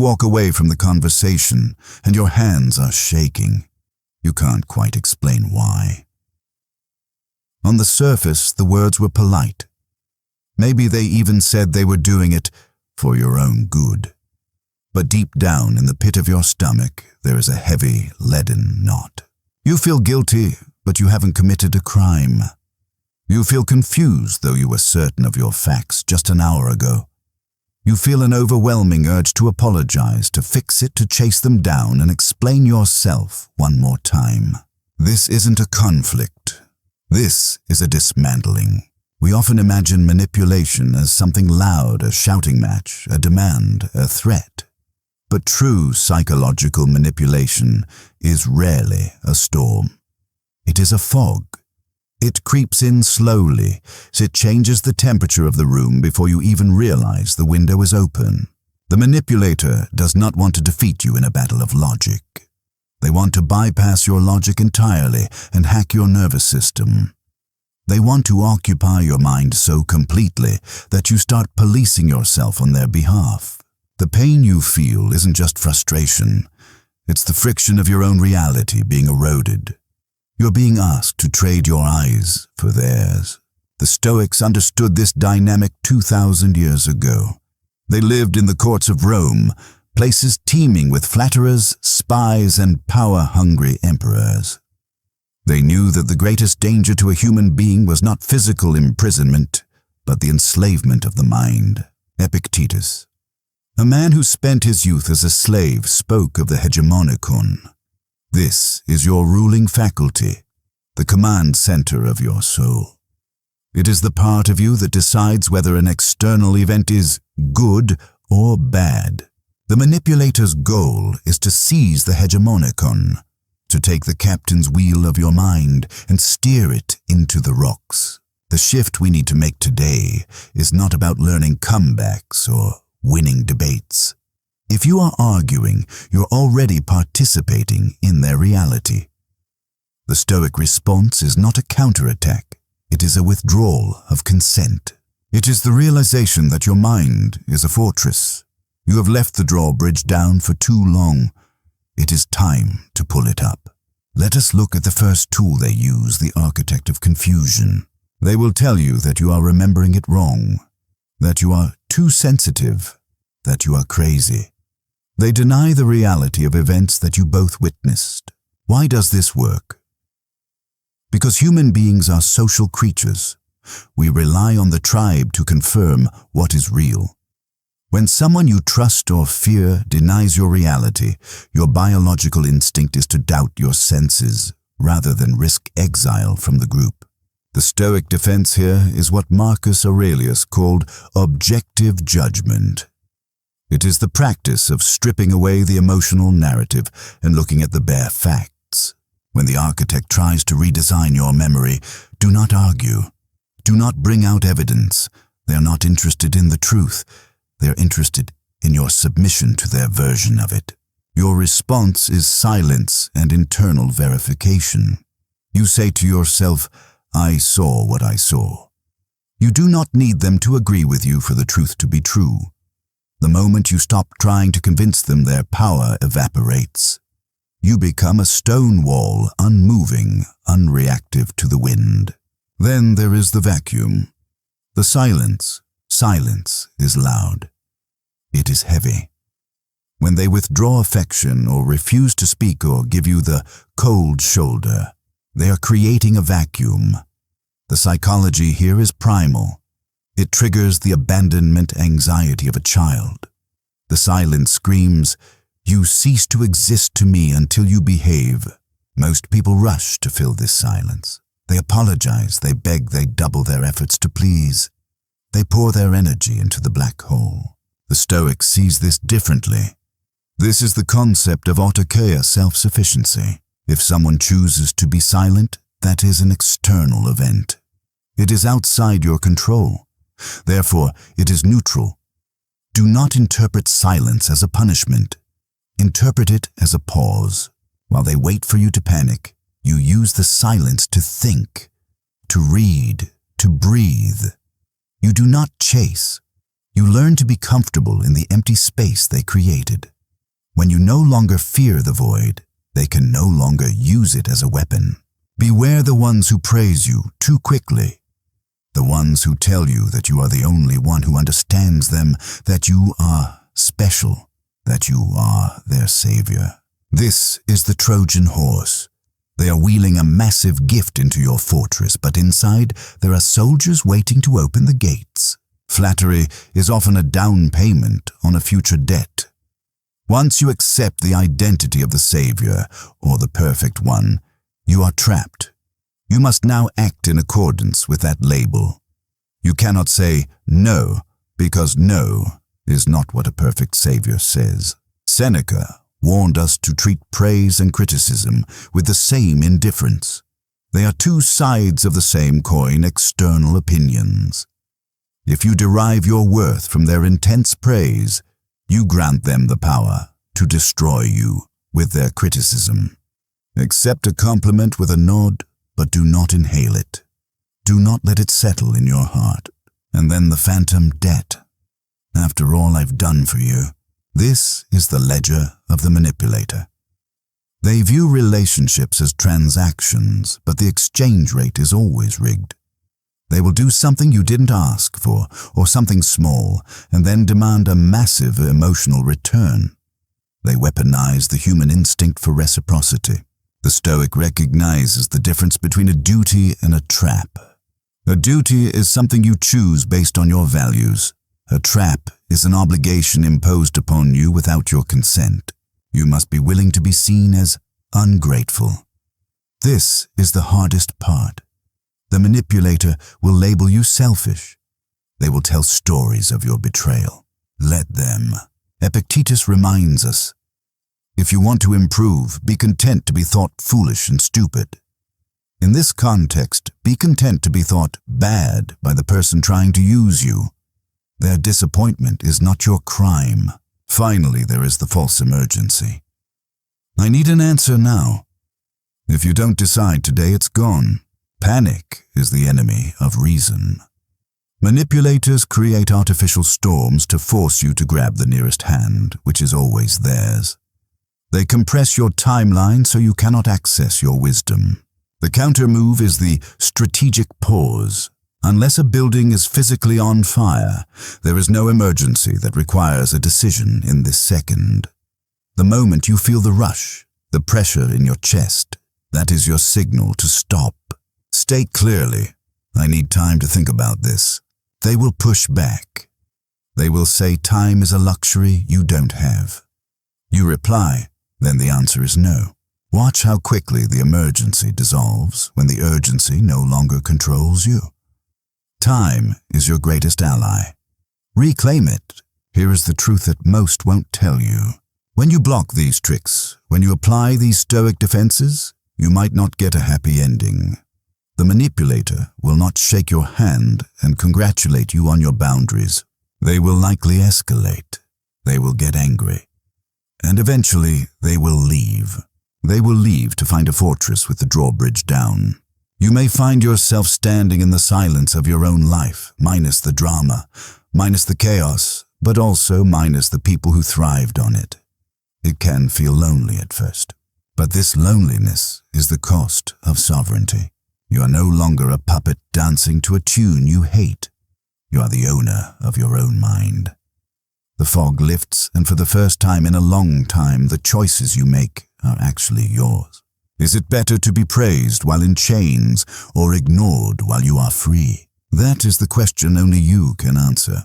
walk away from the conversation, and your hands are shaking. You can't quite explain why. On the surface, the words were polite. Maybe they even said they were doing it for your own good. But deep down in the pit of your stomach, there is a heavy, leaden knot. You feel guilty, but you haven't committed a crime. You feel confused, though you were certain of your facts just an hour ago. You feel an overwhelming urge to apologize, to fix it, to chase them down and explain yourself one more time. This isn't a conflict. This is a dismantling. We often imagine manipulation as something loud, a shouting match, a demand, a threat. But true psychological manipulation is rarely a storm. It is a fog. It creeps in slowly, so it changes the temperature of the room before you even realize the window is open. The manipulator does not want to defeat you in a battle of logic. They want to bypass your logic entirely and hack your nervous system. They want to occupy your mind so completely that you start policing yourself on their behalf. The pain you feel isn't just frustration. It's the friction of your own reality being eroded. You're being asked to trade your eyes for theirs. The Stoics understood this dynamic 2,000 years ago. They lived in the courts of Rome, places teeming with flatterers, spies, and power-hungry emperors. They knew that the greatest danger to a human being was not physical imprisonment, but the enslavement of the mind. Epictetus, a man who spent his youth as a slave, spoke of the Hegemonikon. This is your ruling faculty, the command center of your soul. It is the part of you that decides whether an external event is good or bad. The manipulator's goal is to seize the Hegemonikon, to take the captain's wheel of your mind and steer it into the rocks. The shift we need to make today is not about learning comebacks or winning debates. If you are arguing, you're already participating in their reality. The Stoic response is not a counterattack. It is a withdrawal of consent. It is the realization that your mind is a fortress. You have left the drawbridge down for too long. It is time to pull it up. Let us look at the first tool they use, the architect of confusion. They will tell you that you are remembering it wrong, that you are too sensitive, that you are crazy. They deny the reality of events that you both witnessed. Why does this work? Because human beings are social creatures. We rely on the tribe to confirm what is real. When someone you trust or fear denies your reality, your biological instinct is to doubt your senses rather than risk exile from the group. The Stoic defense here is what Marcus Aurelius called objective judgment. It is the practice of stripping away the emotional narrative and looking at the bare facts. When the architect tries to redesign your memory, do not argue. Do not bring out evidence. They are not interested in the truth. They are interested in your submission to their version of it. Your response is silence and internal verification. You say to yourself, "I saw what I saw." You do not need them to agree with you for the truth to be true. The moment you stop trying to convince them, their power evaporates. You become a stone wall, unmoving, unreactive to the wind. Then there is the vacuum. The silence. Silence is loud. It is heavy. When they withdraw affection or refuse to speak or give you the cold shoulder, they are creating a vacuum. The psychology here is primal. It triggers the abandonment anxiety of a child. The silence screams, "You cease to exist to me until you behave." Most people rush to fill this silence. They apologize, they beg, they double their efforts to please. They pour their energy into the black hole. The Stoic sees this differently. This is the concept of autarkeia, self-sufficiency. If someone chooses to be silent, that is an external event. It is outside your control. Therefore, it is neutral. Do not interpret silence as a punishment. Interpret it as a pause. While they wait for you to panic, you use the silence to think, to read, to breathe. You do not chase. You learn to be comfortable in the empty space they created. When you no longer fear the void, they can no longer use it as a weapon. Beware the ones who praise you too quickly. The ones who tell you that you are the only one who understands them, that you are special, that you are their savior. This is the Trojan horse. They are wheeling a massive gift into your fortress, but inside there are soldiers waiting to open the gates. Flattery is often a down payment on a future debt. Once you accept the identity of the savior, or the perfect one, you are trapped. You must now act in accordance with that label. You cannot say no, because no is not what a perfect savior says. Seneca warned us to treat praise and criticism with the same indifference. They are two sides of the same coin, external opinions. If you derive your worth from their intense praise, you grant them the power to destroy you with their criticism. Accept a compliment with a nod, but do not inhale it. Do not let it settle in your heart. And then the phantom debt. After all I've done for you. This is the ledger of the manipulator. They view relationships as transactions, but the exchange rate is always rigged. They will do something you didn't ask for, or something small, and then demand a massive emotional return. They weaponize the human instinct for reciprocity. The Stoic recognizes the difference between a duty and a trap. A duty is something you choose based on your values. A trap is an obligation imposed upon you without your consent. You must be willing to be seen as ungrateful. This is the hardest part. The manipulator will label you selfish. They will tell stories of your betrayal. Let them. Epictetus reminds us, if you want to improve, be content to be thought foolish and stupid. In this context, be content to be thought bad by the person trying to use you. Their disappointment is not your crime. Finally, there is the false emergency. I need an answer now. If you don't decide today, it's gone. Panic is the enemy of reason. Manipulators create artificial storms to force you to grab the nearest hand, which is always theirs. They compress your timeline so you cannot access your wisdom. The counter move is the strategic pause. Unless a building is physically on fire, there is no emergency that requires a decision in this second. The moment you feel the rush, the pressure in your chest, that is your signal to stop. State clearly, I need time to think about this. They will push back. They will say time is a luxury you don't have. You reply, then the answer is no. Watch how quickly the emergency dissolves when the urgency no longer controls you. Time is your greatest ally. Reclaim it. Here is the truth that most won't tell you. When you block these tricks, when you apply these Stoic defenses, you might not get a happy ending. The manipulator will not shake your hand and congratulate you on your boundaries. They will likely escalate. They will get angry. And eventually, they will leave. They will leave to find a fortress with the drawbridge down. You may find yourself standing in the silence of your own life, minus the drama, minus the chaos, but also minus the people who thrived on it. It can feel lonely at first, but this loneliness is the cost of sovereignty. You are no longer a puppet dancing to a tune you hate. You are the owner of your own mind. The fog lifts, and for the first time in a long time, the choices you make are actually yours. Is it better to be praised while in chains or ignored while you are free? That is the question only you can answer.